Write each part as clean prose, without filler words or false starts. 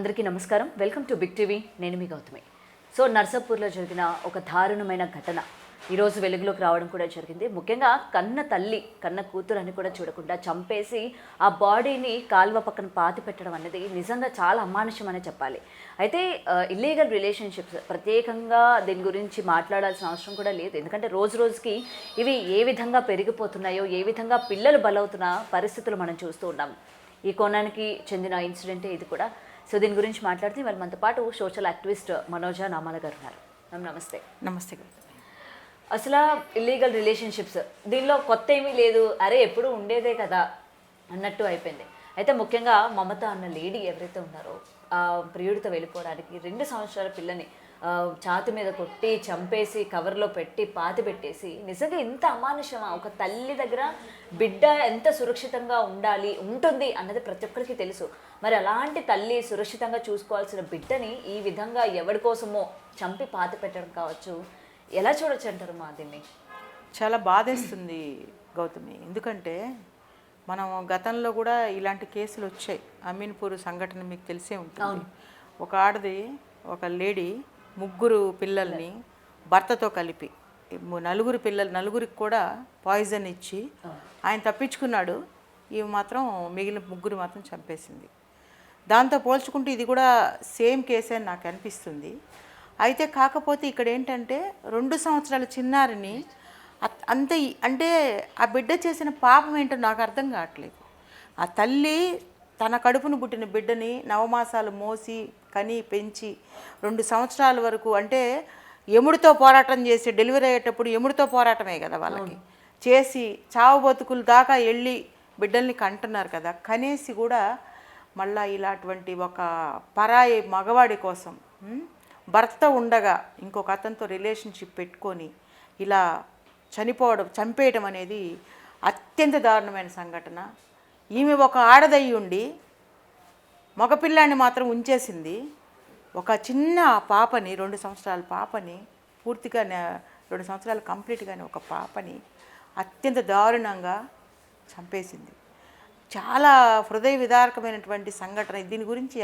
అందరికీ నమస్కారం. Welcome to Big TV. నేను మీ గౌతమి. సో నర్సాపూర్లో జరిగిన ఒక దారుణమైన ఘటన ఈరోజు వెలుగులోకి రావడం కూడా జరిగింది. ముఖ్యంగా కన్న తల్లి కన్న కూతురు అని కూడా చూడకుండా చంపేసి ఆ బాడీని కాలువ పక్కన పాతి పెట్టడం అనేది నిజంగా చాలా అమానుషం అనే చెప్పాలి. అయితే ఇల్లీగల్ రిలేషన్షిప్స్ ప్రత్యేకంగా దీని గురించి మాట్లాడాల్సిన అవసరం కూడా లేదు. ఎందుకంటే రోజు రోజుకి ఇవి ఏ విధంగా పెరిగిపోతున్నాయో, ఏ విధంగా పిల్లలు బలవుతున్న పరిస్థితులు మనం చూస్తూ ఉన్నాం. ఈ కోణానికి చెందిన ఇన్సిడెంటే ఇది కూడా. సో దీని గురించి మాట్లాడితే వాళ్ళు మనతో పాటు సోషల్ యాక్టివిస్ట్ మనోజ నామాల గారు ఉన్నారు. మ్యామ్ నమస్తే. నమస్తే. అసలు ఇల్లీగల్ రిలేషన్షిప్స్ దీనిలో కొత్త ఏమీ లేదు, అరే ఎప్పుడు ఉండేదే కదా అన్నట్టు అయిపోయింది. అయితే ముఖ్యంగా మమత అన్న లేడీ ఎవరైతే ఉన్నారో ఆ ప్రియుడితో వెళ్ళిపోవడానికి 2 సంవత్సరాల పిల్లని ఛాతి మీద కొట్టి చంపేసి కవర్లో పెట్టి పాతి పెట్టేసి, నిజంగా ఇంత అమానుషమా? ఒక తల్లి దగ్గర బిడ్డ ఎంత సురక్షితంగా ఉంటుంది అన్నది ప్రతి ఒక్కరికి తెలుసు. మరి అలాంటి తల్లి సురక్షితంగా చూసుకోవాల్సిన బిడ్డని ఈ విధంగా ఎవరి కోసమో చంపి పాతి పెట్టడం కావచ్చు, ఎలా చూడొచ్చు అంటారు మా దీన్ని? చాలా బాధేస్తుంది గౌతమి. ఎందుకంటే మనం గతంలో కూడా ఇలాంటి కేసులు వచ్చాయి. అమీన్పూర్ సంఘటన మీకు తెలిసే ఉంటుంది. ఒక ఆడది, ఒక లేడీ 3 పిల్లల్ని భర్తతో కలిపి 4 పిల్లలు, 4రికి కూడా పాయిజన్ ఇచ్చి ఆయన తప్పించుకున్నాడు. ఇవి మాత్రం మిగిలిన 3 మాత్రం చంపేసింది. దాంతో పోల్చుకుంటే ఇది కూడా సేమ్ కేసే అని నాకు అనిపిస్తుంది. అయితే కాకపోతే ఇక్కడ ఏంటంటే 2 సంవత్సరాల చిన్నారిని అంతే, అంటే ఆ బిడ్డ చేసిన పాపం ఏంటో నాకు అర్థం కావట్లేదు. ఆ తల్లి తన కడుపును పుట్టిన బిడ్డని నవమాసాలు మోసి కని పెంచి 2 సంవత్సరాల వరకు, అంటే ఎముడితో పోరాటం చేసి డెలివరీ అయ్యేటప్పుడు ఎముడితో పోరాటమే కదా వాళ్ళకి చేసి చావు బతుకుల దాకా వెళ్ళి బిడ్డల్ని కంటున్నారు కదా. కనేసి కూడా మళ్ళీ ఇలాంటి ఒక పరాయి మగవాడి కోసం భర్త ఉండగా ఇంకొక అతనితో రిలేషన్షిప్ పెట్టుకొని ఇలా చంపేయడం అనేది అత్యంత దారుణమైన సంఘటన. ఈమె ఒక ఆడదయ్యి ఉండి మగపిల్లాన్ని మాత్రం ఉంచేసింది. ఒక చిన్న పాపని, 2 సంవత్సరాల పాపని, పూర్తిగా 2 సంవత్సరాలు కంప్లీట్గానే ఒక పాపని అత్యంత దారుణంగా చంపేసింది. చాలా హృదయ విదారకమైనటువంటి సంఘటన. దీని గురించి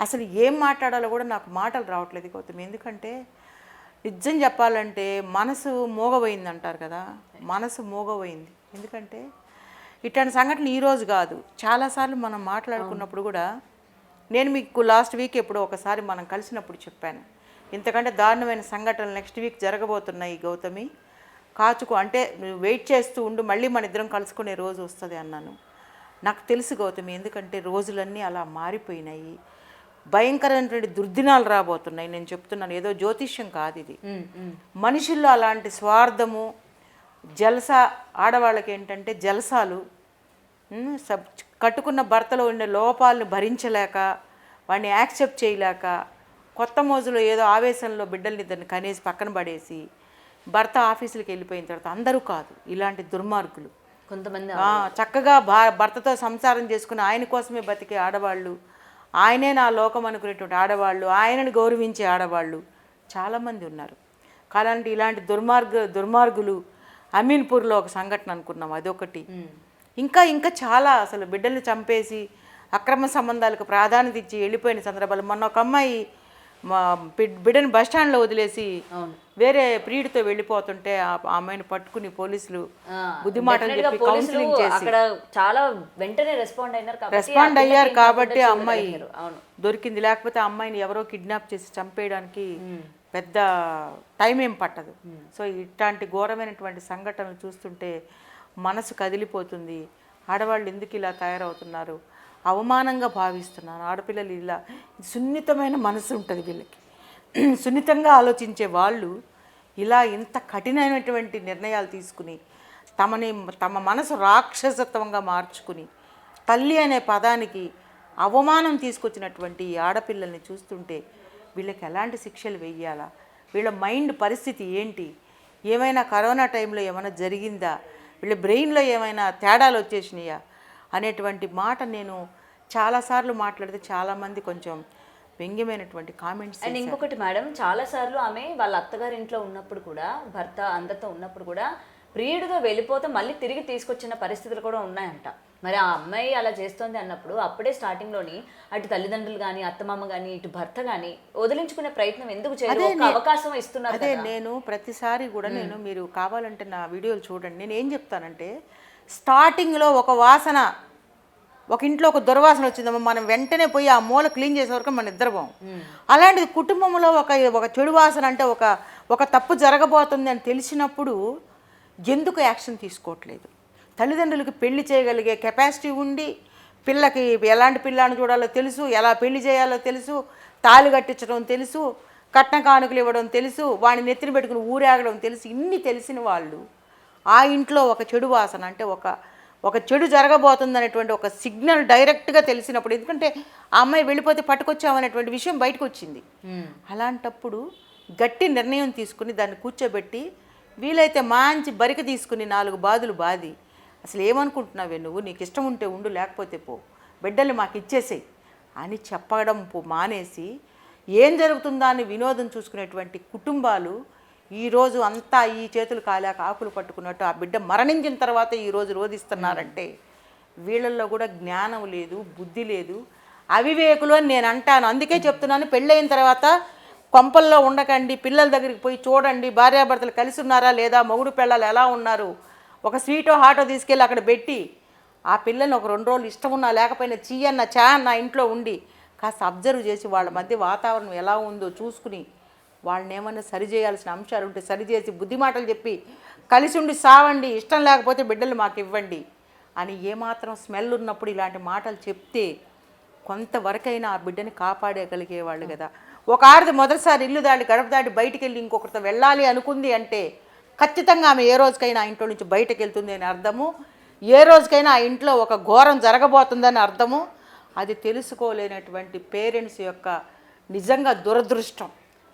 అసలు ఏం మాట్లాడాలో కూడా నాకు మాటలు రావట్లేదు గౌతమి. ఎందుకంటే నిజం చెప్పాలంటే మనసు మూగబోయింది అంటారు కదా, మనసు మూగబోయింది. ఎందుకంటే ఇట్లాంటి సంఘటనలు ఈరోజు కాదు, చాలాసార్లు మనం మాట్లాడుకున్నప్పుడు కూడా నేను మీకు లాస్ట్ వీక్ ఎప్పుడో ఒకసారి మనం కలిసినప్పుడు చెప్పాను, ఇంతకంటే దారుణమైన సంఘటనలు నెక్స్ట్ వీక్ జరగబోతున్నాయి గౌతమి, అంటే నువ్వు వెయిట్ చేస్తూ ఉండు, మళ్ళీ మన ఇద్దరం కలుసుకునే రోజు వస్తుంది అన్నాను. నాకు తెలుసు గౌతమి, ఎందుకంటే రోజులన్నీ అలా మారిపోయినాయి. భయంకరమైనటువంటి దుర్దినాలు రాబోతున్నాయి. నేను చెప్తున్నాను, ఏదో జ్యోతిష్యం కాదు ఇది. మనుషుల్లో అలాంటి స్వార్థము, జలసా, ఆడవాళ్ళకి ఏంటంటే జలసాలు, కట్టుకున్న భర్తలో ఉండే లోపాలను భరించలేక, వాడిని యాక్సెప్ట్ చేయలేక, కొత్త మోజులో ఏదో ఆవేశంలో బిడ్డల్ని దాన్ని కనేసి పక్కన పడేసి భర్త ఆఫీసులకు వెళ్ళిపోయిన తర్వాత, అందరూ కాదు, ఇలాంటి దుర్మార్గులు కొంతమంది చక్కగా భర్తతో సంసారం చేసుకుని ఆయన కోసమే బతికే ఆడవాళ్ళు, ఆయనే నా లోకం అనుకునేటువంటి ఆడవాళ్ళు, ఆయనని గౌరవించే ఆడవాళ్ళు చాలామంది ఉన్నారు. కాలాంటి ఇలాంటి దుర్మార్గులు అమీన్పూర్లో ఒక సంఘటన అనుకున్నాం, అదొకటి. ఇంకా చాలా అసలు బిడ్డల్ని చంపేసి అక్రమ సంబంధాలకు ప్రాధాన్యత ఇచ్చి వెళ్ళిపోయిన సందర్భాలు. మొన్న ఒక అమ్మాయి బిడ్డని బస్టాండ్లో వదిలేసి వేరే ప్రియుడితో వెళ్ళిపోతుంటే ఆ అమ్మాయిని పట్టుకుని పోలీసులు బుద్ధిమాటలు చెప్పి కౌన్సిలింగ్ చేసి చాలా వెంటనే రెస్పాండ్ అయ్యారు కాబట్టి ఆ అమ్మాయి దొరికింది. లేకపోతే ఆ అమ్మాయిని ఎవరో కిడ్నాప్ చేసి చంపేయడానికి పెద్ద టైం ఏం పట్టదు. సో ఇట్లాంటి ఘోరమైనటువంటి సంఘటనలు చూస్తుంటే మనసు కదిలిపోతుంది. ఆడవాళ్ళు ఎందుకు ఇలా తయారవుతున్నారు, అవమానంగా భావిస్తున్నాను. ఆడపిల్లలు ఇలా సున్నితమైన మనసు ఉంటుంది వీళ్ళకి, సున్నితంగా ఆలోచించే వాళ్ళు ఇలా ఇంత కఠినమైనటువంటి నిర్ణయాలు తీసుకుని తమ మనసు రాక్షసత్వంగా మార్చుకుని తల్లి అనే పదానికి అవమానం తీసుకొచ్చినటువంటి ఈ ఆడపిల్లల్ని చూస్తుంటే వీళ్ళకి ఎలాంటి శిక్షలు వేయాలా, వీళ్ళ మైండ్ పరిస్థితి ఏంటి, ఏమైనా కరోనా టైంలో ఏమైనా జరిగిందా, వీళ్ళ బ్రెయిన్లో ఏమైనా తేడాలు వచ్చేసినాయా అనేటువంటి మాట నేను చాలాసార్లు మాట్లాడితే చాలామంది కొంచెం వ్యంగ్యమైనటువంటి కామెంట్స్. అండ్ ఇంకొకటి మేడం, చాలాసార్లు ఆమె వాళ్ళ అత్తగారింట్లో ఉన్నప్పుడు కూడా, భర్త అందరితో ఉన్నప్పుడు కూడా ప్రియుడిగా వెళ్ళిపోతే మళ్ళీ తిరిగి తీసుకొచ్చిన పరిస్థితులు కూడా ఉన్నాయంట. మరి ఆ అమ్మాయి అలా చేస్తోంది అన్నప్పుడు అప్పుడే స్టార్టింగ్లోని అటు తల్లిదండ్రులు కానీ అత్తమామ కానీ ఇటు భర్త కానీ వదిలించుకునే ప్రయత్నం ఎందుకు చేయరు? ఒక అవకాశం ఇస్తున్నారు అదే కదా. నేను ప్రతిసారి కూడా నేను మీరు కావాలంటే నా వీడియోలు చూడండి, నేను ఏం చెప్తానంటే స్టార్టింగ్లో ఒక వాసన, ఒక ఇంట్లో ఒక దుర్వాసన వచ్చిందమ్మా, మనం వెంటనే పోయి ఆ మూల క్లీన్ చేసే వరకు మన నిద్రపోం. అలాంటిది కుటుంబంలో ఒక చెడు వాసన అంటే ఒక తప్పు జరగబోతుంది అని తెలిసినప్పుడు ఎందుకు యాక్షన్ తీసుకోవట్లేదు? తల్లిదండ్రులకి పెళ్లి చేయగలిగే కెపాసిటీ ఉండి, పిల్లకి ఎలాంటి పిల్లని చూడాలో తెలుసు, ఎలా పెళ్లి చేయాలో తెలుసు, తాళి కట్టించడం తెలుసు, కట్న కానుకలు ఇవ్వడం తెలుసు, వాడిని నెత్తిన పెట్టుకుని ఊరేగడం తెలుసు. ఇన్ని తెలిసిన వాళ్ళు ఆ ఇంట్లో ఒక చెడు వాసన అంటే ఒక చెడు జరగబోతుంది అనేటువంటి ఒక సిగ్నల్ డైరెక్ట్గా తెలిసినప్పుడు, ఎందుకంటే ఆ అమ్మాయి వెళ్ళిపోతే పట్టుకొచ్చామనేటువంటి విషయం బయటకు వచ్చింది. అలాంటప్పుడు గట్టి నిర్ణయం తీసుకుని దాన్ని కూర్చోబెట్టి వీలైతే మంచి బరిక తీసుకుని 4 బాదులు బాది, అసలు ఏమనుకుంటున్నావే నువ్వు, నీకు ఇష్టం ఉంటే ఉండు, లేకపోతే పో, బిడ్డల్ని మాకు ఇచ్చేసేయి అని చెప్పడం మానేసి ఏం జరుగుతుందా అని వినోదం చూసుకునేటువంటి కుటుంబాలు ఈరోజు అంతా ఈ చేతులు కాలేక ఆకులు పట్టుకున్నట్టు ఆ బిడ్డ మరణించిన తర్వాత ఈరోజు రోధిస్తున్నారంటే వీళ్ళల్లో కూడా జ్ఞానం లేదు, బుద్ధి లేదు, అవివేకులు అని నేను అంటాను. అందుకే చెప్తున్నాను, పెళ్ళైన తర్వాత కొంపల్లో ఉండకండి, పిల్లల దగ్గరికి పోయి చూడండి, భార్యాభర్తలు కలిసి ఉన్నారా లేదా, మొగుడు పిల్లలు ఎలా ఉన్నారు, ఒక స్వీటో హాటో తీసుకెళ్ళి అక్కడ పెట్టి ఆ పిల్లల్ని ఒక 2 రోజులు ఇష్టం ఉన్నా లేకపోయినా చీయన్న చా అన్న ఇంట్లో ఉండి కాస్త అబ్జర్వ్ చేసి వాళ్ళ మధ్య వాతావరణం ఎలా ఉందో చూసుకుని వాళ్ళని ఏమన్నా సరిచేయాల్సిన అంశాలు ఉంటే సరిచేసి బుద్ధి మాటలు చెప్పి కలిసి ఉండి సావండి, ఇష్టం లేకపోతే బిడ్డలు మాకు ఇవ్వండి అని ఏమాత్రం స్మెల్ ఉన్నప్పుడు ఇలాంటి మాటలు చెప్తే కొంతవరకైనా ఆ బిడ్డని కాపాడగలిగేవాళ్ళు కదా. ఒక ఆడది మొదటిసారి ఇల్లు దాటి గడప దాటి బయటికి వెళ్ళి ఇంకొకరితో వెళ్ళాలి అనుకుంది అంటే ఖచ్చితంగా ఆమె ఏ రోజుకైనా ఆ ఇంట్లో నుంచి బయటకు వెళ్తుంది అని అర్థము, ఏ రోజుకైనా ఆ ఇంట్లో ఒక ఘోరం జరగబోతుందని అర్థము. అది తెలుసుకోలేనటువంటి పేరెంట్స్ యొక్క నిజంగా దురదృష్టం.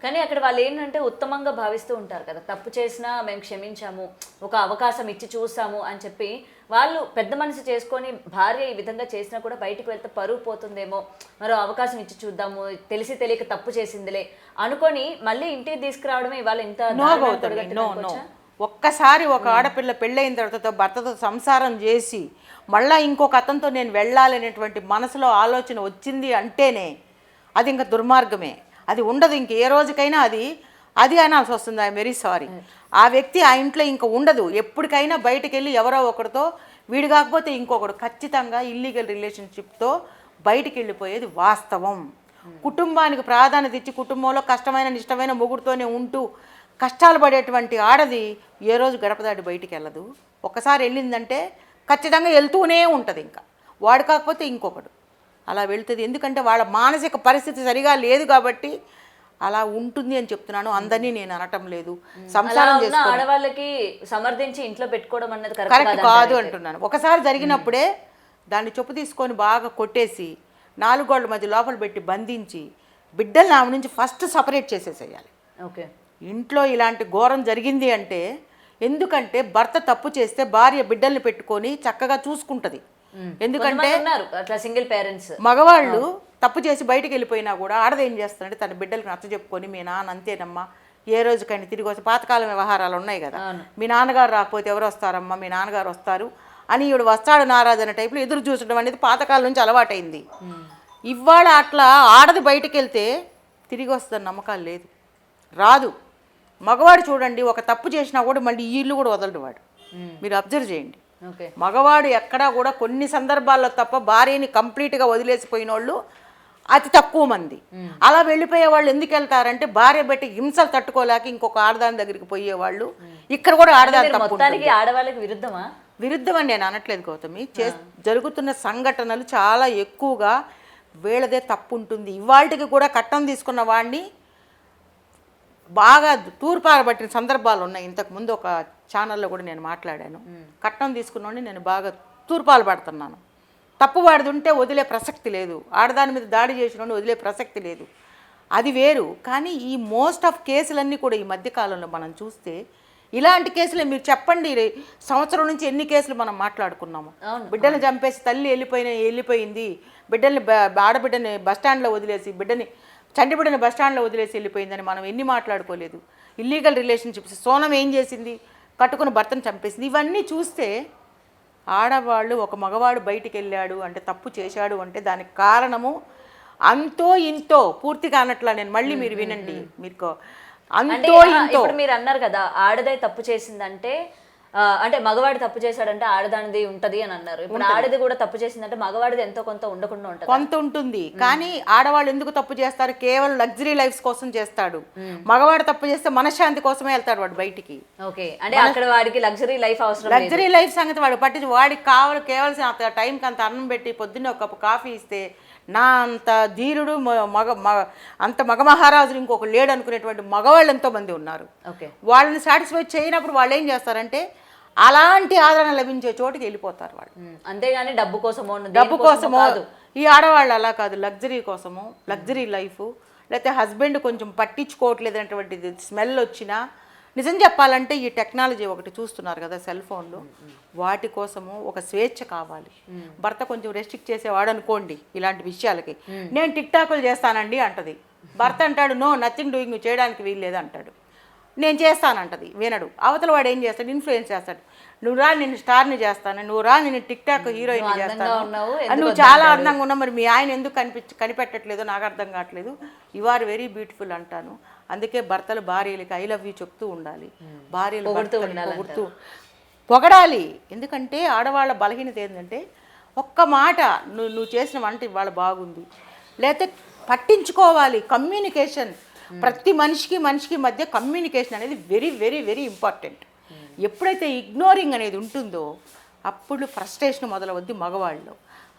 కానీ అక్కడ వాళ్ళు ఏంటంటే ఉత్తమంగా భావిస్తూ ఉంటారు కదా, తప్పు చేసినా మేము క్షమించాము, ఒక అవకాశం ఇచ్చి చూసాము అని చెప్పి వాళ్ళు పెద్ద మనసు చేసుకొని భార్య ఈ విధంగా చేసినా కూడా బయటికి వెళ్తే పరువు పోతుందేమో, మరో అవకాశం ఇచ్చి చూద్దాము, తెలిసి తెలియక తప్పు చేసిందిలే అనుకొని మళ్ళీ ఇంటికి తీసుకురావడమే ఇవాళ ఇంత ఒక్కసారి ఒక ఆడపిల్ల పెళ్ళైన తర్వాత భర్తతో సంసారం చేసి మళ్ళీ ఇంకొక అతనితో నేను వెళ్ళాలనేటువంటి మనసులో ఆలోచన వచ్చింది అంటేనే అది ఇంకా దుర్మార్గమే. అది ఉండదు ఇంక ఏ రోజుకైనా అది అనాల్సి వస్తుంది. I'm very sorry. ఆ వ్యక్తి ఆ ఇంట్లో ఇంకా ఉండదు. ఎప్పటికైనా బయటకు వెళ్ళి ఎవరో ఒకరితో, వీడు కాకపోతే ఇంకొకడు, ఖచ్చితంగా ఇల్లీగల్ రిలేషన్షిప్తో బయటికి వెళ్ళిపోయేది వాస్తవం. కుటుంబానికి ప్రాధాన్యత ఇచ్చి కుటుంబంలో కష్టమైన నిష్టమైన మొగుడుతోనే ఉంటూ కష్టాలు పడేటువంటి ఆడది ఏ రోజు గడప దాటి బయటికి వెళ్ళదు. ఒక్కసారి వెళ్ళిందంటే ఖచ్చితంగా వెళ్తూనే ఉంటుంది. ఇంకా వాడు కాకపోతే ఇంకొకడు అలా వెళ్తుంది. ఎందుకంటే వాళ్ళ మానసిక పరిస్థితి సరిగా లేదు కాబట్టి అలా ఉంటుంది అని చెప్తున్నాను. అందరినీ నేను అనటం లేదు. సంసారం చేసిన ఆడవాళ్ళకి సమర్థించి ఇంట్లో పెట్టుకోవడం అన్నది కరెక్ట్ కాదు అంటున్నాను. ఒకసారి జరిగినప్పుడే దాన్ని చెప్పు తీసుకొని బాగా కొట్టేసి 4 గోళ్ల మధ్య లోపల పెట్టి బంధించి బిడ్డల్ని ఆమె నుంచి ఫస్ట్ సపరేట్ చేసేసేయాలి. ఓకే, ఇంట్లో ఇలాంటి ఘోరం జరిగింది అంటే, ఎందుకంటే భర్త తప్పు చేస్తే భార్య బిడ్డల్ని పెట్టుకొని చక్కగా చూసుకుంటుంది. ఎందుకంటే సింగిల్ పేరెంట్స్ మగవాళ్ళు తప్పు చేసి బయటికి వెళ్ళిపోయినా కూడా ఆడది ఏం చేస్తారంటే తన బిడ్డలకు నచ్చ చెప్పుకొని, మీ నాన్న అంతేనమ్మా, ఏ రోజుకైనా తిరిగి వస్తే పాతకాలం వ్యవహారాలు ఉన్నాయి కదా, మీ నాన్నగారు రాకపోతే ఎవరు వస్తారమ్మా, మీ నాన్నగారు వస్తారు అని ఈవిడ వస్తాడు నారాజు అనే టైపులో ఎదురు చూసడం అనేది పాతకాలం నుంచి అలవాటైంది. ఇవాళ అట్లా ఆడది బయటికి వెళ్తే తిరిగి వస్తుందని నమ్మకాలు లేదు, రాదు. మగవాడు చూడండి, ఒక తప్పు చేసినా కూడా మళ్ళీ ఈ ఇల్లు కూడా వదలడు వాడు. మీరు అబ్జర్వ్ చేయండి. మగవాడు ఎక్కడా కూడా కొన్ని సందర్భాల్లో తప్ప భార్యని కంప్లీట్గా వదిలేసిపోయిన వాళ్ళు అతి తక్కువ మంది. అలా వెళ్ళిపోయే వాళ్ళు ఎందుకు వెళ్తారంటే భార్య బట్టి హింసలు తట్టుకోలేక ఇంకొక ఆడదాని దగ్గరికి పోయేవాళ్ళు. ఇక్కడ కూడా ఆడదాని ఆడవాళ్ళకి విరుద్ధమా? విరుద్ధం అని నేను అనట్లేదు గౌతమి. జరుగుతున్న సంఘటనలు చాలా ఎక్కువగా వీళ్ళదే తప్పు ఉంటుంది. ఇవాళకి కూడా కట్నం తీసుకున్న వాడిని బాగా తూర్పారబట్టిన సందర్భాలు ఉన్నాయి. ఇంతకుముందు ఒక ఛానల్లో కూడా నేను మాట్లాడాను. కట్నం తీసుకున్నోడిని నేను బాగా తూర్పాలు పడుతున్నాను. తప్పు వాడిది ఉంటే వదిలే ప్రసక్తి లేదు, ఆడదాని మీద దాడి చేసిన వదిలే ప్రసక్తి లేదు, అది వేరు. కానీ ఈ మోస్ట్ ఆఫ్ కేసులన్నీ కూడా ఈ మధ్యకాలంలో మనం చూస్తే ఇలాంటి కేసులే. మీరు చెప్పండి, సంవత్సరం నుంచి ఎన్ని కేసులు మనం మాట్లాడుకున్నాము. బిడ్డని చంపేసి తల్లి వెళ్ళిపోయింది, బిడ్డల్ని ఆడబిడ్డని బస్టాండ్లో వదిలేసి, చంటిబిడ్డని బస్టాండ్లో వదిలేసి వెళ్ళిపోయిందని మనం ఎన్ని మాట్లాడుకోలేదు. ఇల్లీగల్ రిలేషన్షిప్స్, సోనం ఏం చేసింది, కట్టుకుని భర్తను చంపేసింది. ఇవన్నీ చూస్తే ఆడవాళ్ళు ఒక మగవాడు బయటికి వెళ్ళాడు అంటే తప్పు చేశాడు అంటే దానికి కారణము అంతో ఇంతో పూర్తిగా అన్నట్లా నేను మళ్ళీ మీరు వినండి మీకు అంటే అంతో ఇంతో ఇప్పుడు మీరు అన్నారు కదా ఆడదే తప్పు చేసిందంటే అంటే మగవాడు తప్పు చేశాడంటే ఆడదానిది ఉంటది అని అన్నారు. ఇప్పుడు ఆడది కూడా తప్పు చేసిందంటే మగవాడిది ఎంతో కొంత ఉండకుండా ఉంటది. కొంత ఉంటుంది కానీ ఆడవాళ్ళు ఎందుకు తప్పు చేస్తారు? కేవలం లగ్జరీ లైఫ్స్ కోసం చేస్తాడు. మగవాడు తప్పు చేస్తే మనశ్శాంతి కోసమే వెళ్తాడు వాడు బయటికి. ఓకే, అంటే అక్కడ వాడికి లగ్జరీ లైఫ్ అవసరం. లగ్జరీ లైఫ్ సంగతి వాడు పట్టించి వాడికి కేవలసిన టైంకి అంత అన్నం పెట్టి పొద్దున్నే ఒక కప్పు కాఫీ ఇస్తే నా అంత ధీరుడు అంత మగ మహారాజులు ఇంకొక లేడు అనుకునేటువంటి మగవాళ్ళు ఎంతోమంది ఉన్నారు. వాళ్ళని సాటిస్ఫై చేయనప్పుడు వాళ్ళు ఏం చేస్తారంటే అలాంటి ఆదరణ లభించే చోటుకి వెళ్ళిపోతారు వాళ్ళు. అంతేగాని డబ్బు కోసమో ఈ ఆడవాళ్ళు అలా కాదు, లగ్జరీ కోసము, లగ్జరీ లైఫ్, లేకపోతే హస్బెండ్ కొంచెం పట్టించుకోవట్లేదు అనేటువంటిది స్మెల్ వచ్చినా, నిజం చెప్పాలంటే ఈ టెక్నాలజీ ఒకటి చూస్తున్నారు కదా సెల్ ఫోన్లు, వాటి కోసము ఒక స్వేచ్ఛ కావాలి. భర్త కొంచెం రెస్ట్రిక్ట్ చేసేవాడు అనుకోండి ఇలాంటి విషయాలకి, నేను టిక్ టాకులు చేస్తానండి అంటది. భర్త అంటాడు నో నథింగ్ డూయింగ్, చేయడానికి వీల్లేదు అంటాడు. నేను చేస్తానంటది, వినడు. అవతల వాడు ఏం చేస్తాడు? ఇన్ఫ్లుయెన్స్ చేస్తాడు. నువ్వు రా నేను స్టార్ని చేస్తాను, నువ్వు రా నేను టిక్ టాక్ హీరోయిన్ చేస్తాను, నువ్వు చాలా అందంగా ఉన్నావు, మరి మీ ఆయన ఎందుకు కనిపెట్టట్లేదో నాకు అర్థం కావట్లేదు, యు ఆర్ వెరీ బ్యూటిఫుల్ అంటాను. అందుకే భర్తలు భార్యలకి ఐ లవ్ యూ చెప్తూ ఉండాలి, భార్యలు పొగుడుతూ పొగడాలి. ఎందుకంటే ఆడవాళ్ళ బలహీనత ఏంటంటే ఒక్క మాట నువ్వు చేసిన వంట ఇవాళ బాగుంది, లేకపోతే పట్టించుకోవాలి. కమ్యూనికేషన్, ప్రతి మనిషికి మధ్య కమ్యూనికేషన్ అనేది వెరీ వెరీ వెరీ ఇంపార్టెంట్. ఎప్పుడైతే ఇగ్నోరింగ్ అనేది ఉంటుందో అప్పుడు ఫ్రస్ట్రేషన్ మొదలవుద్ది మగవాళ్ళలో.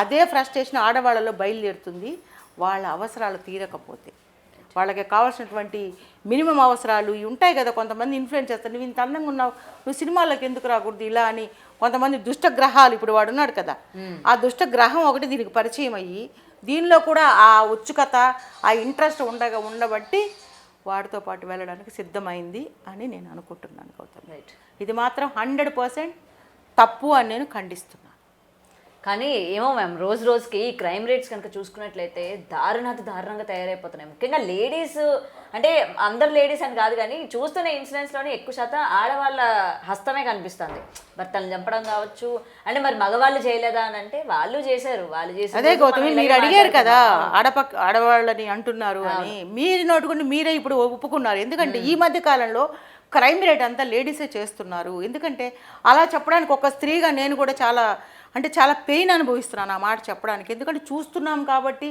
అదే ఫ్రస్ట్రేషన్ ఆడవాళ్ళలో బయలుదేరుతుంది వాళ్ళ అవసరాలు తీరకపోతే. వాళ్ళకి కావాల్సినటువంటి మినిమం అవసరాలు ఇవి ఉంటాయి కదా. కొంతమంది ఇన్ఫ్లుయెన్స్ చేస్తారు, నువ్వు ఇంత అందంగా ఉన్నావు, నువ్వు సినిమాలకు ఎందుకు రాకూడదు ఇలా అని. కొంతమంది దుష్టగ్రహాలు, ఇప్పుడు వాడు ఉన్నాడు కదా, ఆ దుష్టగ్రహం ఒకటి దీనికి పరిచయం అయ్యి దీనిలో కూడా ఆ ఉత్సుకత ఆ ఇంట్రెస్ట్ ఉండబట్టి వాడితో పాటు వెళ్ళడానికి సిద్ధమైంది అని నేను అనుకుంటున్నాను గౌతమ్. రైట్, ఇది మాత్రం 100% తప్పు అని నేను ఖండిస్తున్నాను. కానీ ఏమో మ్యామ్, రోజు రోజుకి ఈ క్రైమ్ రేట్స్ కనుక చూసుకున్నట్లయితే దారుణంగా తయారైపోతున్నాయి. ముఖ్యంగా లేడీస్, అంటే అందరు లేడీస్ అని కాదు కానీ చూస్తున్న ఇన్సిడెంట్స్లోనే ఎక్కువ శాతం ఆడవాళ్ళ హస్తమే కనిపిస్తుంది. భర్తలను చంపడం కావచ్చు, అంటే మరి మగవాళ్ళు చేయలేదా అని అంటే వాళ్ళు చేశారు. అదే గౌతమి, మీరు అడిగారు కదా ఆడవాళ్ళని అంటున్నారు అని, మీరు నోటుకుని మీరే ఇప్పుడు ఒప్పుకున్నారు. ఎందుకంటే ఈ మధ్య కాలంలో క్రైమ్ రేట్ అంతా లేడీసే చేస్తున్నారు. ఎందుకంటే అలా చెప్పడానికి ఒక స్త్రీగా నేను కూడా చాలా పెయిన్ అనుభవిస్తున్నాను ఆ మాట చెప్పడానికి. ఎందుకంటే చూస్తున్నాం కాబట్టి,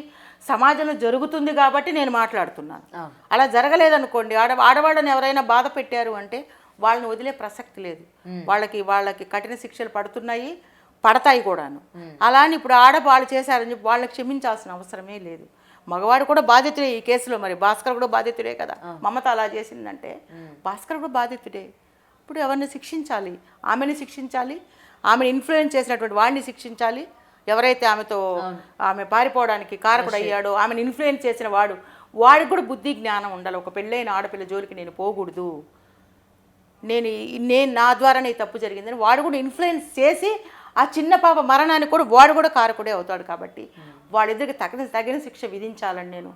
సమాజంలో జరుగుతుంది కాబట్టి నేను మాట్లాడుతున్నాను. అలా జరగలేదనుకోండి, ఆడవాళ్ళని ఎవరైనా బాధ పెట్టారు అంటే వాళ్ళని వదిలే ప్రసక్తి లేదు. వాళ్ళకి కఠిన శిక్షలు పడతాయి కూడాను. అలా అని ఇప్పుడు ఆడవాళ్ళు చేశారని చెప్పి వాళ్ళకి క్షమించాల్సిన అవసరమే లేదు. మగవాడు కూడా బాధితుడే ఈ కేసులో. మరి భాస్కర్ కూడా బాధితుడే కదా. మమత అలా చేసిందంటే భాస్కర్ కూడా బాధితుడే. ఇప్పుడు ఎవరిని శిక్షించాలి? ఆమెని శిక్షించాలి, ఆమెను ఇన్ఫ్లుయెన్స్ చేసినటువంటి వాడిని శిక్షించాలి. ఎవరైతే ఆమె పారిపోవడానికి కారకుడు అయ్యాడో, ఆమెను ఇన్ఫ్లుయెన్స్ చేసిన వాడికి కూడా బుద్ధి జ్ఞానం ఉండాలి. ఒక పెళ్ళైన ఆడపిల్ల జోలికి నేను పోకూడదు, నేను నా ద్వారానే తప్పు జరిగిందని వాడు కూడా ఇన్ఫ్లుయెన్స్ చేసి ఆ చిన్న పాప మరణానికి కూడా వాడు కూడా కారకుడే అవుతాడు. కాబట్టి వాళ్ళిద్దరికి తగిన శిక్ష విధించాలని నేను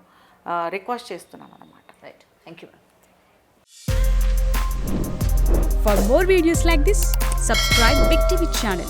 రిక్వెస్ట్ చేస్తున్నాను అన్నమాట. Right, thank you. For more videos like this, subscribe Big TV channel.